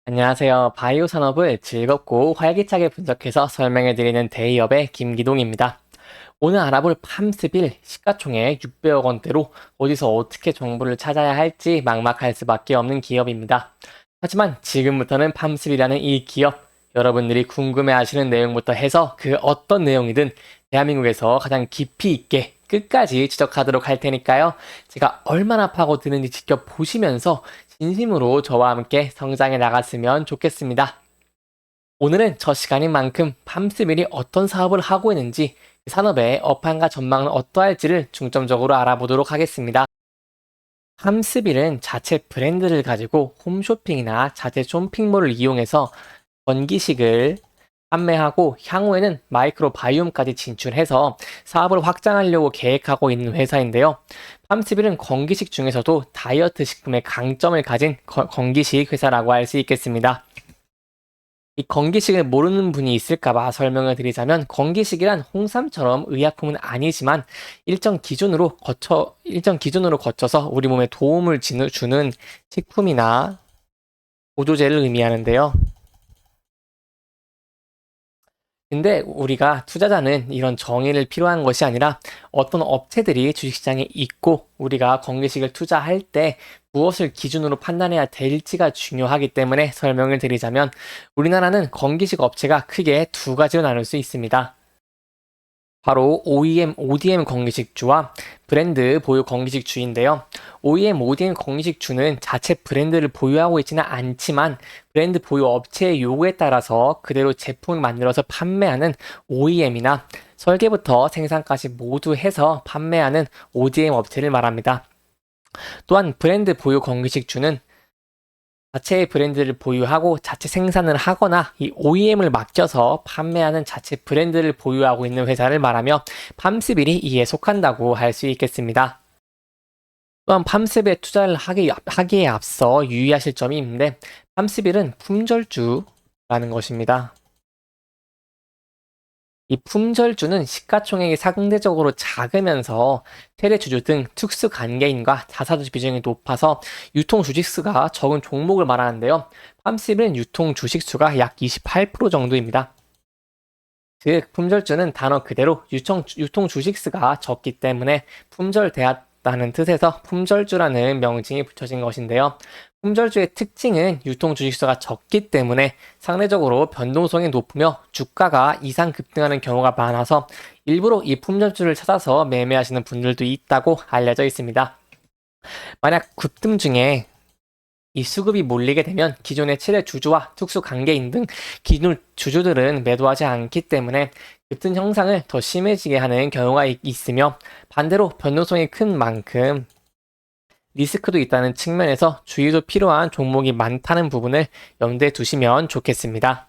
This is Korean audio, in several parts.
안녕하세요. 바이오 산업을 즐겁고 활기차게 분석해서 설명해드리는 데이업의 김기동입니다. 오늘 알아볼 팜스빌 시가총액 600억 원대로 어디서 어떻게 정보를 찾아야 할지 막막할 수밖에 없는 기업입니다. 하지만 지금부터는 팜스빌이라는 이 기업, 여러분들이 궁금해하시는 내용부터 해서 그 어떤 내용이든 대한민국에서 가장 깊이 있게 끝까지 지적하도록 할 테니까요. 제가 얼마나 파고드는지 직접 보시면서 진심으로 저와 함께 성장해 나갔으면 좋겠습니다. 오늘은 저 시간인 만큼 팜스밀이 어떤 사업을 하고 있는지, 그 산업의 업황과 전망은 어떠할지를 중점적으로 알아보도록 하겠습니다. 팜스빌은 자체 브랜드를 가지고 홈쇼핑이나 자체 쇼핑몰을 이용해서 전기식을 판매하고 향후에는 마이크로바이옴까지 진출해서 사업을 확장하려고 계획하고 있는 회사인데요. 팜스빌은 건기식 중에서도 다이어트 식품의 강점을 가진 건기식 회사라고 할 수 있겠습니다. 이 건기식을 모르는 분이 있을까봐 설명을 드리자면, 건기식이란 홍삼처럼 의약품은 아니지만 일정 기준으로 거쳐서 우리 몸에 도움을 주는 식품이나 보조제를 의미하는데요. 근데 우리가 투자자는 이런 정의를 필요한 것이 아니라, 어떤 업체들이 주식시장에 있고 우리가 건기식을 투자할 때 무엇을 기준으로 판단해야 될지가 중요하기 때문에 설명을 드리자면, 우리나라는 건기식 업체가 크게 두 가지로 나눌 수 있습니다. 바로 OEM, ODM 건기식주와 브랜드 보유 건기식주인데요. OEM, ODM 건기식주는 자체 브랜드를 보유하고 있지는 않지만 브랜드 보유 업체의 요구에 따라서 그대로 제품을 만들어서 판매하는 OEM이나, 설계부터 생산까지 모두 해서 판매하는 ODM 업체를 말합니다. 또한 브랜드 보유 건기식주는 자체의 브랜드를 보유하고 자체 생산을 하거나 이 OEM을 맡겨서 판매하는 자체 브랜드를 보유하고 있는 회사를 말하며 팜스빌이 이에 속한다고 할 수 있겠습니다. 또한 팜스빌에 투자를 하기에 앞서 유의하실 점이 있는데, 팜스빌은 품절주라는 것입니다. 이 품절주는 시가총액이 상대적으로 작으면서 세대주주 등 특수 관계인과 자사주 비중이 높아서 유통 주식수가 적은 종목을 말하는데요. 팜스빌은 유통 주식수가 약 28% 정도입니다. 즉, 품절주는 단어 그대로 유통 주식수가 적기 때문에 품절되었다는 뜻에서 품절주라는 명칭이 붙여진 것인데요. 품절주의 특징은 유통 주식수가 적기 때문에 상대적으로 변동성이 높으며 주가가 이상 급등하는 경우가 많아서 일부러 이 품절주를 찾아서 매매하시는 분들도 있다고 알려져 있습니다. 만약 급등 중에 이 수급이 몰리게 되면 기존의 최대 주주와 특수 관계인 등 기존 주주들은 매도하지 않기 때문에 급등 형상을 더 심해지게 하는 경우가 있으며, 반대로 변동성이 큰 만큼 리스크도 있다는 측면에서 주의도 필요한 종목이 많다는 부분을 염두에 두시면 좋겠습니다.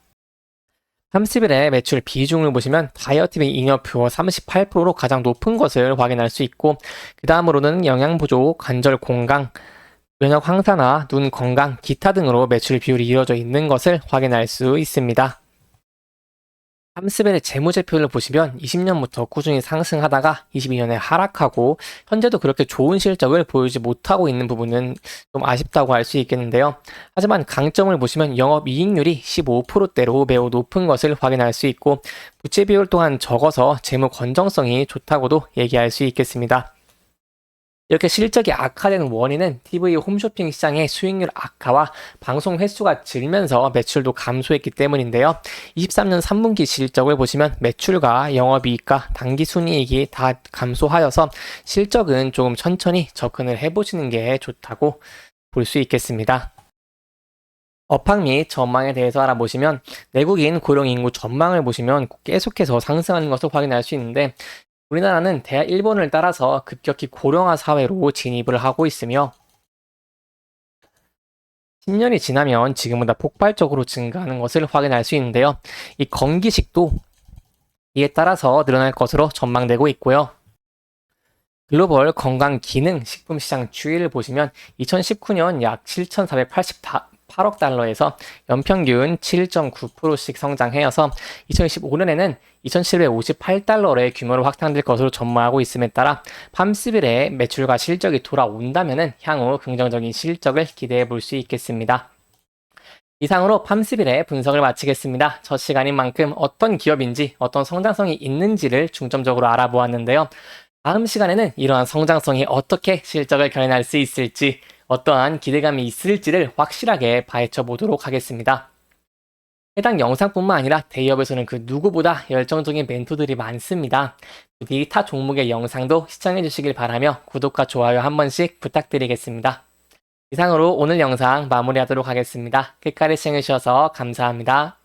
30일의 매출 비중을 보시면 다이어트비 잉여표 38%로 가장 높은 것을 확인할 수 있고, 그 다음으로는 영양보조, 관절 건강, 면역 황사나 눈 건강, 기타 등으로 매출 비율이 이루어져 있는 것을 확인할 수 있습니다. 함스벨의 재무제표를 보시면 20년부터 꾸준히 상승하다가 22년에 하락하고 현재도 그렇게 좋은 실적을 보이지 못하고 있는 부분은 좀 아쉽다고 할 수 있겠는데요. 하지만 강점을 보시면 영업이익률이 15%대로 매우 높은 것을 확인할 수 있고, 부채 비율 또한 적어서 재무 건전성이 좋다고도 얘기할 수 있겠습니다. 이렇게 실적이 악화되는 원인은 TV 홈쇼핑 시장의 수익률 악화와 방송 횟수가 줄면서 매출도 감소했기 때문인데요. 23년 3분기 실적을 보시면 매출과 영업이익과 당기순이익이 다 감소하여서 실적은 조금 천천히 접근을 해보시는 게 좋다고 볼 수 있겠습니다. 업황 및 전망에 대해서 알아보시면, 내국인 고령인구 전망을 보시면 계속해서 상승하는 것을 확인할 수 있는데, 우리나라는 일본을 따라서 급격히 고령화 사회로 진입을 하고 있으며 10년이 지나면 지금보다 폭발적으로 증가하는 것을 확인할 수 있는데요. 이 건기식도 이에 따라서 늘어날 것으로 전망되고 있고요. 글로벌 건강기능 식품 시장 추이를 보시면 2019년 약 7,488억 달러에서 연평균 7.9%씩 성장하여서 2015년에는 2,758달러의 규모로 확장될 것으로 전망하고 있음에 따라 팜스빌의 매출과 실적이 돌아온다면 향후 긍정적인 실적을 기대해 볼 수 있겠습니다. 이상으로 팜11의 분석을 마치겠습니다. 저 시간인 만큼 어떤 기업인지 어떤 성장성이 있는지를 중점적으로 알아보았는데요. 다음 시간에는 이러한 성장성이 어떻게 실적을 견인할 수 있을지, 어떠한 기대감이 있을지를 확실하게 파헤쳐 보도록 하겠습니다. 해당 영상뿐만 아니라 대기업에서는 그 누구보다 열정적인 멘토들이 많습니다. 부디 타 종목의 영상도 시청해 주시길 바라며 구독과 좋아요 한 번씩 부탁드리겠습니다. 이상으로 오늘 영상 마무리하도록 하겠습니다. 끝까지 시청해 주셔서 감사합니다.